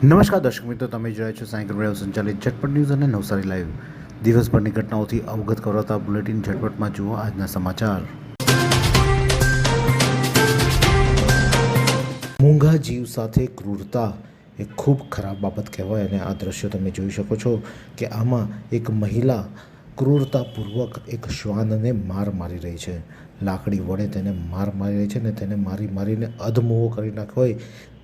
નમસ્કાર દર્શક મિત્રો, તમે જોયા છો સાંઈ ગ્રુપ સંચાલિત ઝટપટ ન્યૂઝ અને નવસારી લાઈવ. દિવસભરની ઘટનાઓથી અવગત કરાવતા બુલેટિન ઝટપટમાં જુઓ આજના સમાચાર. મૂંગા જીવ સાથે ક્રૂરતા એ ખૂબ ખરાબ બાબત કહેવાય અને આ દ્રશ્યો તમે જોઈ શકો છો કે આમાં એક મહિલા ક્રૂરતાપૂર્વક એક શ્વાનને મારી રહી છે. લાકડી વડે તેને મારી રહી છે અને તેને મારીને અધમોવો કરી નાખ્યો હોય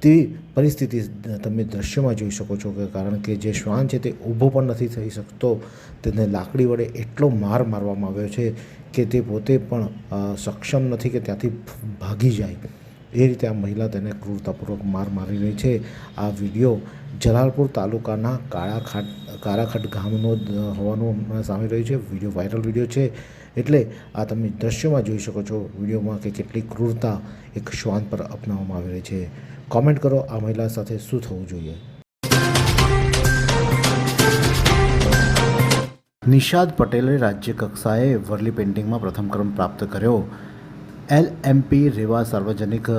તેવી પરિસ્થિતિ તમે દ્રશ્યમાં જોઈ શકો છો કે કારણ કે જે શ્વાન છે તે ઊભો પણ નથી થઈ શકતો. તેને લાકડી વડે એટલો મારવામાં આવ્યો છે કે તે પોતે પણ સક્ષમ નથી કે ત્યાંથી ભાગી જાય. એ રીતે આ મહિલા તેને ક્રૂરતાપૂર્વક મારી રહી છે. આ વિડીયો જલાલપુર તાલુકાના કારાખડ ગામનો હોવાનું સામે રહ્યું છે. વિડીયો વાયરલ વિડીયો છે એટલે આ તમે દ્રશ્યોમાં જોઈ શકો છો વિડીયોમાં કે કેટલી ક્રૂરતા એક શ્વાન પર અપનાવવામાં આવી રહી છે. કોમેન્ટ કરો આ મહિલા સાથે શું થવું જોઈએ. નિશાદ પટેલે રાજ્ય કક્ષાએ વરલી પેઇન્ટિંગમાં પ્રથમ ક્રમ પ્રાપ્ત કર્યો. LMP રેવા સાર્વજનિક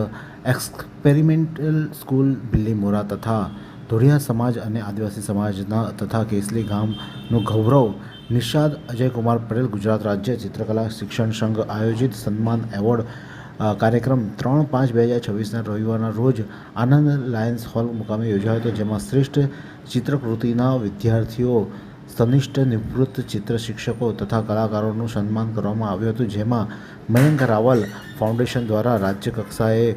એક્સપેરિમેન્ટલ સ્કૂલ બિલીમોરા તથા ધોળિયા સમાજ અને આદિવાસી સમાજના તથા કેસલી ગામનું ગૌરવ નિશાદ અજયકુમાર પટેલ ગુજરાત રાજ્ય ચિત્રકલા શિક્ષણ સંઘ આયોજિત સન્માન એવોર્ડ કાર્યક્રમ 3/5/2026ના રવિવારના રોજ આનંદ લાયન્સ હોલ મુકામે યોજાયો હતો. જેમાં શ્રેષ્ઠ ચિત્રકૃતિના વિદ્યાર્થીઓ, સનિષ્ઠ નિવૃત્ત ચિત્ર શિક્ષકો તથા કલાકારોનું સન્માન કરવામાં આવ્યું હતું. જેમાં મયંક રાવલ ફાઉન્ડેશન દ્વારા રાજ્ય કક્ષાએ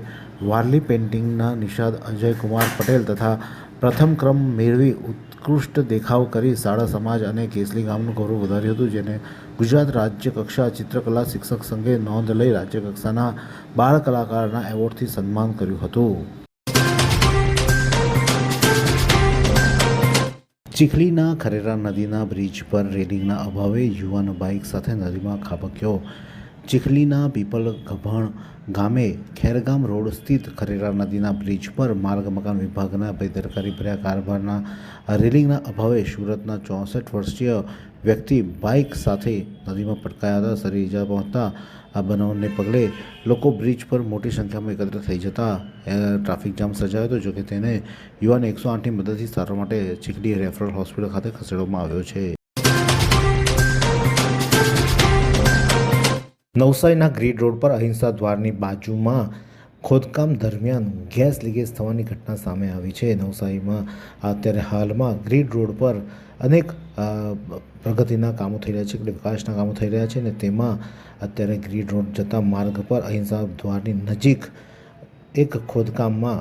વારલી પેઇન્ટિંગના નિશાદ અજયકુમાર પટેલ તથા પ્રથમ ક્રમ મેળવી ઉત્કૃષ્ટ દેખાવ કરી શાળા સમાજ અને કેસલી ગામનું ગૌરવ વધાર્યું હતું. જેને ગુજરાત રાજ્ય કક્ષા ચિત્રકલા શિક્ષક સંઘે નોંધ લઈ રાજ્ય કક્ષાના બાળ કલાકારના એવોર્ડથી સન્માન કર્યું હતું. ચીખલીના ખરેરા નદીના બ્રિજ પર રેલિંગના અભાવે યુવાન બાઇક સાથે નદીમાં ખાબક્યો. ચીખલીના પીપલ ગભાણ ગામે ખેરગામ રોડ સ્થિત ખરેરા નદીના બ્રિજ પર માર્ગ મકાન વિભાગના બેદરકારી ભર્યા કારભારના રેલિંગના અભાવે સુરતના 64 વર્ષીય વ્યક્તિ બાઇક સાથે નદીમાં પટકાયા હતા. શરીર ઇજા પહોંચતા આ બનાવને પગલે લોકો બ્રિજ પર મોટી સંખ્યામાં એકત્ર થઈ જતા ટ્રાફિક જામ સર્જાયો હતો. જોકે તેને યુવાન 108ની મદદથી સારવાર માટે ચીખલી રેફરલ હોસ્પિટલ ખાતે ખસેડવામાં આવ્યો છે. નવસારીના ગ્રીડ રોડ પર અહિંસા દ્વારની બાજુમાં ખોદકામ દરમિયાન ગેસ લીકેજ થવાની ઘટના સામે આવી છે. નવસારીમાં અત્યારે હાલમાં ગ્રીડ રોડ પર અનેક પ્રગતિના કામો થઈ રહ્યા છે, વિકાસના કામો થઈ રહ્યા છે અને તેમાં અત્યારે ગ્રીડ રોડ જતા માર્ગ પર અહિંસા દ્વારની નજીક એક ખોદકામમાં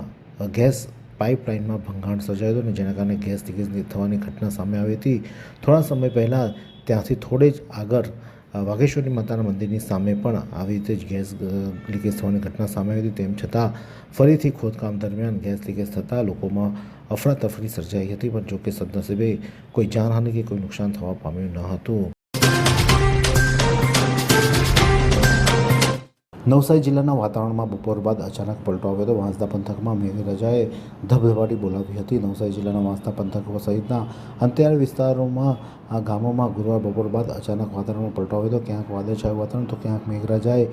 ગેસ પાઇપલાઇનમાં ભંગાણ સર્જાયું હતું અને જેના કારણે ગેસ લીકેજ થવાની ઘટના સામે આવી હતી. થોડા સમય પહેલાં ત્યાંથી થોડે જ આગળ વાઘેશ્વરી માતાના મંદિરની સામે પણ આવી રીતે જ ગેસ લીકેજ થવાની ઘટના સામે આવી હતી. તેમ છતાં ફરીથી ખોદકામ દરમિયાન ગેસ લીકેજ થતાં લોકોમાં અફરાતફરી સર્જાઈ હતી. પણ જોકે સદનસીબે કોઈ જાનહાનિ કે કોઈ નુકસાન થવા પામ્યું ન હતું. નવસારી જિલ્લાના વાતાવરણમાં બપોર બાદ અચાનક પલટો આવ્યો હતો. વાંસદા પંથકમાં મેઘરાજાએ ધબધબાટી બોલાવી હતી. નવસારી જિલ્લાના વાંસદા પંથક સહિતના અંતરિયાળ વિસ્તારોમાં આ ગામોમાં ગુરુવાર બપોર બાદ અચાનક વાતાવરણમાં પલટો આવ્યો હતો. ક્યાંક વાદળછાયું વાતાવરણ તો ક્યાંક મેઘરાજાએ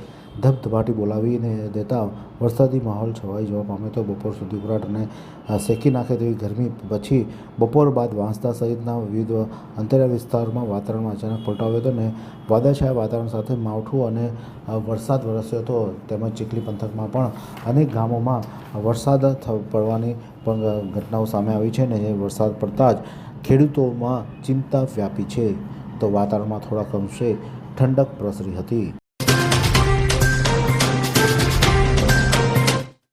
ધબધબાટી બોલાવીને દેતા વરસાદી માહોલ છવાઈ જવા પામ્યો હતો. બપોર સુધી ઉકળાટને શેકી નાખે તેવી ગરમી પછી બપોર બાદ વાંસદા સહિતના વિવિધ અંતરિયાળ વિસ્તારોમાં વાતાવરણમાં અચાનક પલટો આવ્યો હતો અને વાદળછાયા વાતાવરણ સાથે માવઠું અને વરસાદ વરસ્યો હતો. તેમજ ચીખલી પંથકમાં પણ અનેક ગામોમાં વરસાદ પડવાની પણ ઘટનાઓ સામે આવી છે અને વરસાદ પડતા જ ખેડૂતોમાં ચિંતા વ્યાપી છે. તો વાતાવરણમાં થોડાક અંશે ઠંડક પ્રસરી હતી.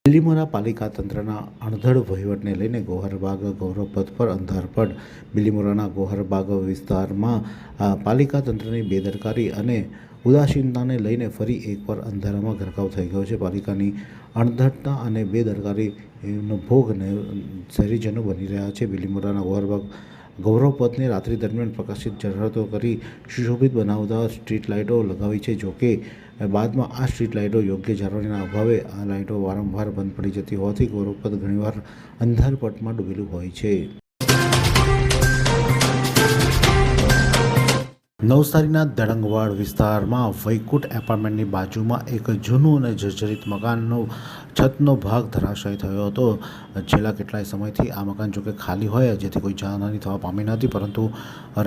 બિલીમોરા પાલિકા તંત્રના અણધડ વહીવટને લઈને ગોહરબાગ ગૌરવપથ પર અંધારપટ. બિલીમોરાના ગોહરબાગ વિસ્તારમાં પાલિકા તંત્રની બેદરકારી અને ઉદાસીનતાને લઈને ફરી એકવાર અંધારામાં ગરકાવ થઈ ગયો છે. પાલિકાની અણધડતા અને બેદરકારીનો ભોગ શહેરીજનો બની રહ્યા છે. બિલીમોરાના ગોહરબાગ ગૌરવપથને રાત્રિ દરમિયાન પ્રકાશિત ઝળહળતો કરી સુશોભિત બનાવતા સ્ટ્રીટ લાઇટો લગાવી છે. જોકે બાદમાં આ સ્ટ્રીટ લાઇટો યોગ્ય જાળવણીના અભાવે આ લાઇટો વારંવાર બંધ પડી જતી હોવાથી ગૌરવપથ ઘણીવાર અંધારપટમાં ડૂબેલું હોય છે. નવસારીના દળંગવાડ વિસ્તારમાં વૈકુંઠ એપાર્ટમેન્ટની બાજુમાં એક જૂનું અને જર્જરિત મકાનનો છતનો ભાગ ધરાશાયી થયો હતો. છેલ્લા કેટલાય સમયથી આ મકાન જોકે ખાલી હોય જેથી કોઈ જાનહાનિ થવા પામી નથી, પરંતુ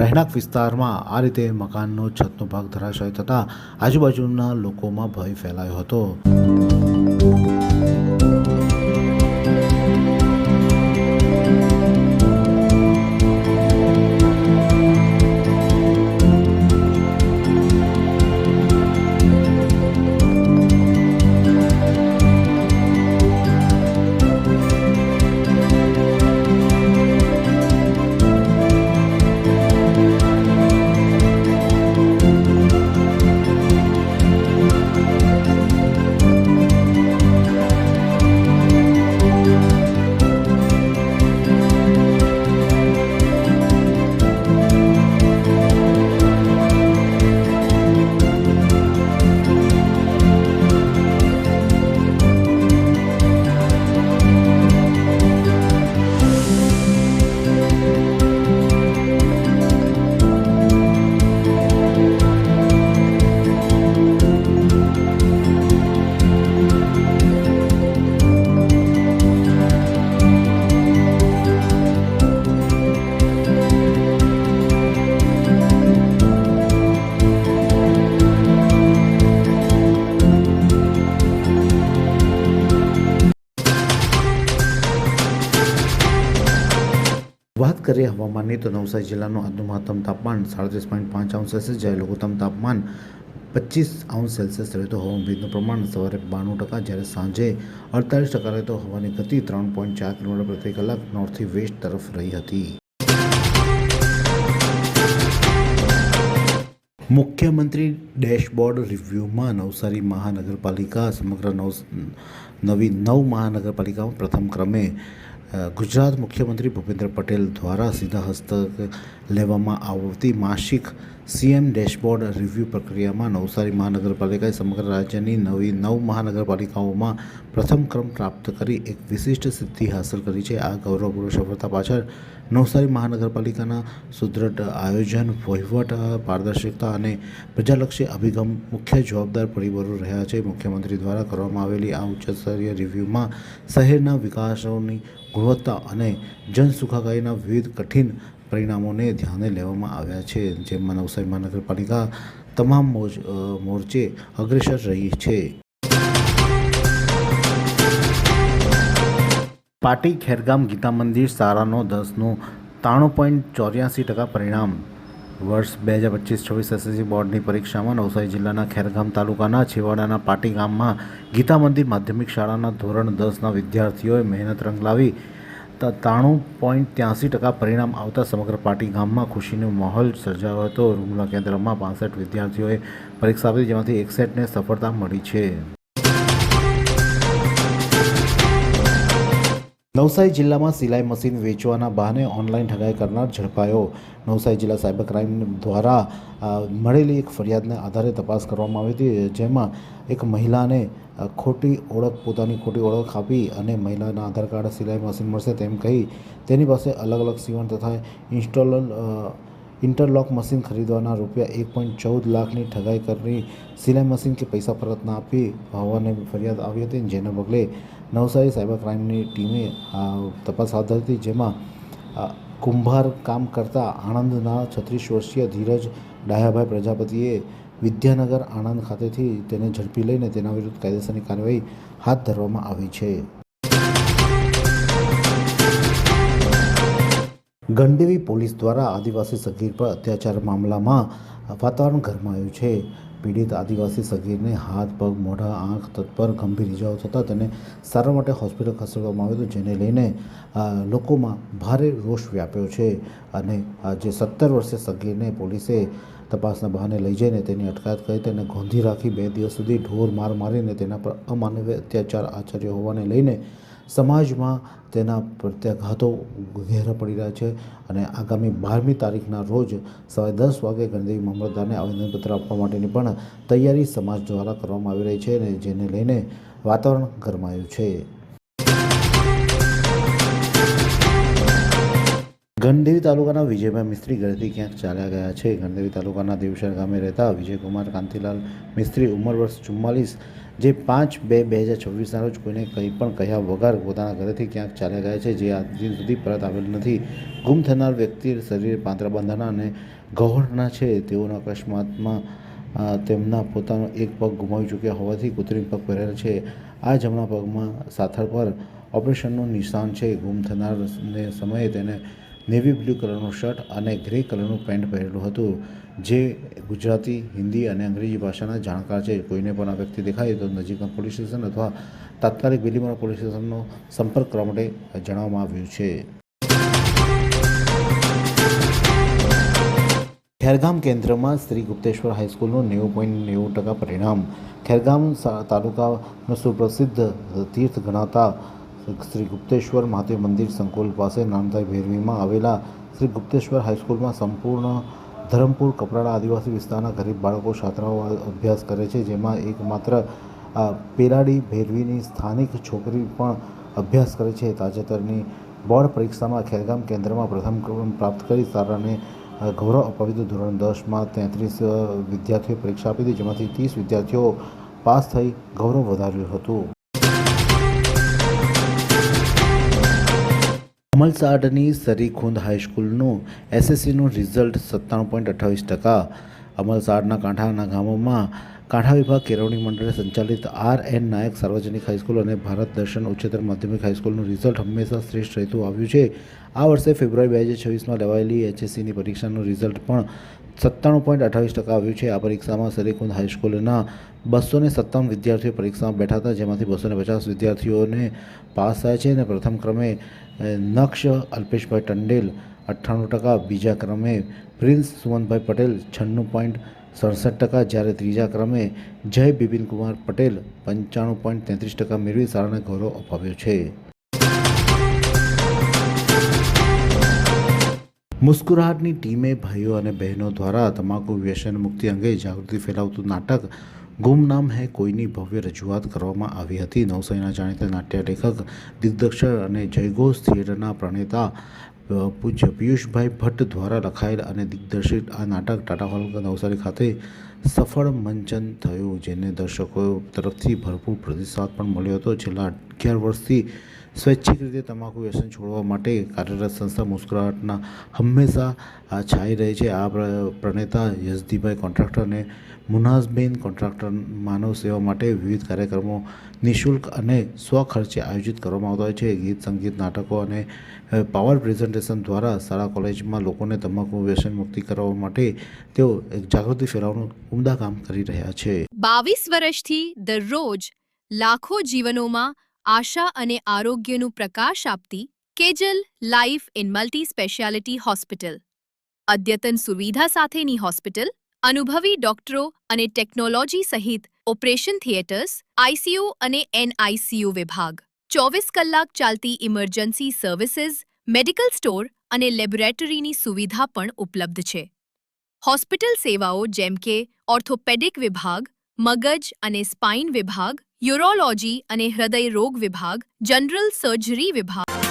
રહેણાંક વિસ્તારમાં આ રીતે મકાનનો છતનો ભાગ ધરાશાયી થતાં આજુબાજુના લોકોમાં ભય ફેલાયો હતો. વાત કરીએ હવામાનની તો નવસારી જિલ્લાનું આજનું મહત્તમ તાપમાન 37.5 જ્યારે લઘુત્તમ તાપમાન 25 રહેતો હવાનું ભેજનું પ્રમાણ સવારે 92%, જ્યારે સાંજે 48% રહેતો હવાની ગતિ 3.4 કિલોમીટર પ્રતિ કલાક નોર્થથી વેસ્ટ તરફ રહી હતી. મુખ્યમંત્રી ડેશબોર્ડ રિવ્યૂમાં નવસારી મહાનગરપાલિકા સમગ્ર નવી 9 મહાનગરપાલિકામાં પ્રથમ ક્રમે. ગુજરાત મુખ્યમંત્રી ભૂપેન્દ્ર પટેલ દ્વારા સીધા હસ્તક લેવામાં આવતી માસિક સીએમ ડેશબોર્ડ રિવ્યૂ પ્રક્રિયામાં નવસારી મહાનગરપાલિકાએ સમગ્ર રાજ્યની નવી 9 મહાનગરપાલિકાઓમાં પ્રથમ ક્રમ પ્રાપ્ત કરી એક વિશિષ્ટ સિદ્ધિ હાંસલ કરી છે. આ ગૌરવપૂર્ણ સફળતા પાછળ નવસારી મહાનગરપાલિકાના સુદૃઢ આયોજન, વહીવટ, પારદર્શકતા અને પ્રજાલક્ષી અભિગમ મુખ્ય જવાબદાર પરિબળો રહ્યા છે. મુખ્યમંત્રી દ્વારા કરવામાં આવેલી આ ઉચ્ચસ્તરીય રિવ્યૂમાં શહેરના વિકાસોની ગુણવત્તા અને જનસુખાકારીના વિવિધ કઠિન પરિણામોને ધ્યાને લેવામાં આવ્યા છે, જેમાં નવસારી મહાનગરપાલિકા તમામ મોરચે અગ્રેસર રહી છે. પાટી ખેરગામ ગીતા મંદિર શાળાનો 10નું 93.84% પરિણામ. વર્ષ 2025-26 એસએસસી બોર્ડની પરીક્ષામાં નવસારી જિલ્લાના ખેરગામ તાલુકાના છેવાડાના પાટી ગામમાં ગીતા મંદિર માધ્યમિક શાળાના ધોરણ 10ના વિદ્યાર્થીઓએ મહેનત રંગ લાવી 93.83% પરિણામ આવતા સમગ્ર પાટી ગામમાં ખુશીનો માહોલ સર્જાયો હતો. રૂમલા કેન્દ્રમાં 65 વિદ્યાર્થીઓએ પરીક્ષા આપી, જેમાંથી 61ને સફળતા મળી છે. નવસારી જિલ્લામાં સિલાઈ મશીન વેચવાના બહાને ઓનલાઈન ઠગાઈ કરનાર ઝડપાયો. નવસારી જિલ્લા સાયબર ક્રાઇમ દ્વારા મળેલી એક ફરિયાદને આધારે તપાસ કરવામાં આવી હતી, જેમાં એક મહિલાને પોતાની ખોટી ઓળખ આપી અને મહિલાના આધાર કાર્ડ સિલાઈ મશીન મળશે તેમ કહી તેની પાસે અલગ અલગ સીવણ તથા ઇન્ટરલોક મશીન ખરીદવાના ₹1.14 લાખની ઠગાઈ કરી સિલાઈ મશીન કે પૈસા પરત ના આપી હોવાની ફરિયાદ આવી હતી, જેના પગલે નવસારી સાયબર ક્રાઇમની ટીમે તપાસ હાથ ધરી હતી, જેમાં કુંભાર કામ કરતા આણંદના 36 વર્ષીય ધીરજ ડાયાભાઈ પ્રજાપતિએ વિદ્યાનગર આણંદ ખાતેથી તેને ઝડપી લઈને તેના વિરુદ્ધ કાયદેસરની કાર્યવાહી હાથ ધરવામાં આવી છે. ગણદેવી પોલીસ દ્વારા આદિવાસી સગીર પર અત્યાચાર મામલામાં વાતાવરણ ગરમાયું છે. પીડિત આદિવાસી સગીરને હાથ, પગ, મોઢા, આંખ પર ગંભીર ઇજાઓ થતાં તેને સારવાર માટે હોસ્પિટલ ખસેડવામાં આવ્યું હતું, જેને લઈને લોકોમાં ભારે રોષ વ્યાપ્યો છે. અને જે 17 વર્ષીય સગીરને પોલીસે તપાસના બહાને લઈ જઈને તેની અટકાયત કરી તેને ગોંધી રાખી 2 દિવસ સુધી ઢોર માર મારીને તેના પર અમાનવીય અત્યાચાર આચર્યો હોવાને લઈને સમાજમાં તેના પ્રત્યાઘાતો ઘેરા પડી રહ્યા છે. અને આગામી 12મી તારીખના રોજ સવારે 10 વાગે ગણદેવી મામલતદારને આવેદનપત્ર આપવા માટેની પણ તૈયારી સમાજ દ્વારા કરવામાં આવી રહી છે, અને જેને લઈને વાતાવરણ ગરમાયું છે. ગણદેવી તાલુકાના વિજયભાઈ મિસ્ત્રી ઘરેથી ક્યાંક ચાલ્યા ગયા છે. ગણદેવી તાલુકાના દેવશર ગામે રહેતા વિજયકુમાર કાંતિલાલ મિસ્ત્રી ઉંમર વર્ષ 44, જે 5/2/2026ના રોજ કોઈને કંઈ પણ કહ્યા વગર પોતાના ઘરેથી ક્યાંક ચાલ્યા ગયા છે, જે આજ દિન સુધી પરત આવેલ નથી. ગુમ થનાર વ્યક્તિ શરીર પાંતરા બાંધાના અને ગહોળના છે. તેઓના અકસ્માતમાં તેમના પોતાનો એક પગ ગુમાવી ચૂક્યા હોવાથી કૃત્રિમ પગ પહેરેલ છે. આ જમણા પગમાં સાથળ પર ઓપરેશનનું નિશાન છે. ગુમ થનારને સમયે તેને નેવી બ્લુ કલરનું શર્ટ અને ગ્રે કલરનું પેન્ટ પહેરેલું હતું, જે ગુજરાતી, હિન્દી અને અંગ્રેજી ભાષાના જાણકાર છે. કોઈને પણ આ વ્યક્તિ દેખાય તો નજીકના પોલીસ સ્ટેશન અથવા તાત્કાલિક બિલીમોરા પોલીસ સ્ટેશનનો સંપર્ક કરવા માટે જણાવવામાં આવ્યું છે. ખેરગામ કેન્દ્રમાં શ્રી ગુપ્તેશ્વર હાઈસ્કૂલનું 90.90% પરિણામ. ખેરગામ તાલુકાનું સુપ્રસિદ્ધ તીર્થ ગણાતા શ્રી ગુપ્તેશ્વર મહાદેવ મંદિર સંકુલ પાસે નામદાઈ ભેરવીમાં આવેલા શ્રી ગુપ્તેશ્વર હાઈસ્કૂલમાં સંપૂર્ણ ધરમપુર કપરાડા આદિવાસી વિસ્તારના ગરીબ બાળકો છાત્રાઓ અભ્યાસ કરે છે, જેમાં એકમાત્ર પેલાડી ભેરવીની સ્થાનિક છોકરી પણ અભ્યાસ કરે છે. તાજેતરની બોર્ડ પરીક્ષામાં ખેરગામ કેન્દ્રમાં પ્રથમ ક્રમ પ્રાપ્ત કરી શાળાને ગૌરવ અપાવ્યું હતું. ધોરણ 10માં 33 વિદ્યાર્થીઓએ પરીક્ષા આપી હતી, જેમાંથી 30 વિદ્યાર્થીઓ પાસ થઈ ગૌરવ વધાર્યું હતું. અમલસાડની સરીખુંદ હાઈસ્કૂલનું એસએસસીનું રિઝલ્ટ 97.28%. અમલસાડના કાંઠાના ગામોમાં કાંઠા વિભાગ કેળવણી મંડળે સંચાલિત આર.એન. નાયક સાર્વજનિક હાઈસ્કૂલ અને ભારત દર્શન ઉચ્ચતર માધ્યમિક હાઈસ્કૂલનું રિઝલ્ટ હંમેશા શ્રેષ્ઠ રહેતું આવ્યું છે. આ વર્ષે ફેબ્રુઆરી 2026માં લેવાયેલી એચએસસીની પરીક્ષાનું રિઝલ્ટ પણ 97.28% આવ્યું છે. આ પરીક્ષામાં સરીખુંદ હાઈસ્કૂલના 257 વિદ્યાર્થીઓ પરીક્ષામાં બેઠા હતા, જેમાંથી 250 વિદ્યાર્થીઓને પાસ થયા છે અને પ્રથમ ક્રમે નક્ષ અલ્પેશભાઈ ટંડેલ 98%, બીજા ક્રમે પ્રિન્સ સુમનભાઈ પટેલ 96.67%, જ્યારે ત્રીજા ક્રમે જય બિપિનકુમાર પટેલ 95.33% મેળવી શાળાને ગૌરવ અપાવ્યો છે. મુસ્કુરાહટની ટીમે ભાઈઓ અને બહેનો દ્વારા તમાકુ વ્યસન મુક્તિ અંગે જાગૃતિ ફેલાવતું નાટક ગુમનામ હૈ કોઈની ભવ્ય રજૂઆત કરવામાં આવી હતી. નવસારીના જાણીતા નાટ્ય લેખક, દિગ્દર્શક અને જયઘોષ થિયેટરના પ્રણેતા પૂજ્ય પિયુષભાઈ ભટ્ટ દ્વારા લખાયેલ અને દિગ્દર્શિત આ નાટક ટાટા હોલ નવસારી ખાતે સફળ મંચન થયું, જેને દર્શકો તરફથી ભરપૂર પ્રતિસાદ પણ મળ્યો હતો. છેલ્લા 11 વર્ષથી સ્વૈચ્છિક રીતે તમાકુ વ્યસન છોડવા માટે કાર્યરત સંસ્થા મુસ્કુરાહટના હંમેશા છાઈ રહી છે. આ પ્રણેતા યશદીભાઈ કોન્ટ્રાક્ટર અને મુનાઝબેન કોન્ટ્રાક્ટર માનવ સેવા માટે વિવિધ કાર્યક્રમો નિઃશુલ્ક અને સ્વખર્ચે આયોજિત કરવામાં આવતા હોય છે. ગીત, સંગીત, નાટકો અને પાવર પ્રેઝન્ટેશન દ્વારા શાળા કોલેજમાં લોકોને તમાકુ વ્યસન મુક્તિ કરવા માટે તેઓ એક જાગૃતિ ફેલાવવાનું ઉમદા કામ કરી રહ્યા છે. 22 વર્ષથી દરરોજ લાખો જીવનોમાં આશા અને આરોગ્યનું પ્રકાશ આપતી Kejal life in multi speciality hospital. અદ્યતન સુવિધા સાથેની હોસ્પિટલ, અનુભવી ડોક્ટરો અને ટેકનોલોજી સહિત ઓપરેશન થિયેટર્સ, આઈસીયુ અને એનઆઈસીયુ વિભાગ, 24 કલાક ચાલતી ઇમરજન્સી સર્વિસીસ, મેડિકલ સ્ટોર અને લેબોરેટરીની સુવિધા પણ ઉપલબ્ધ છે. હોસ્પિટલ સેવાઓ જેમ કે ઓર્થોપેડિક વિભાગ, મગજ અને સ્પાઇન વિભાગ, યુરોલોજી અને હૃદય રોગ વિભાગ, જનરલ સર્જરી વિભાગ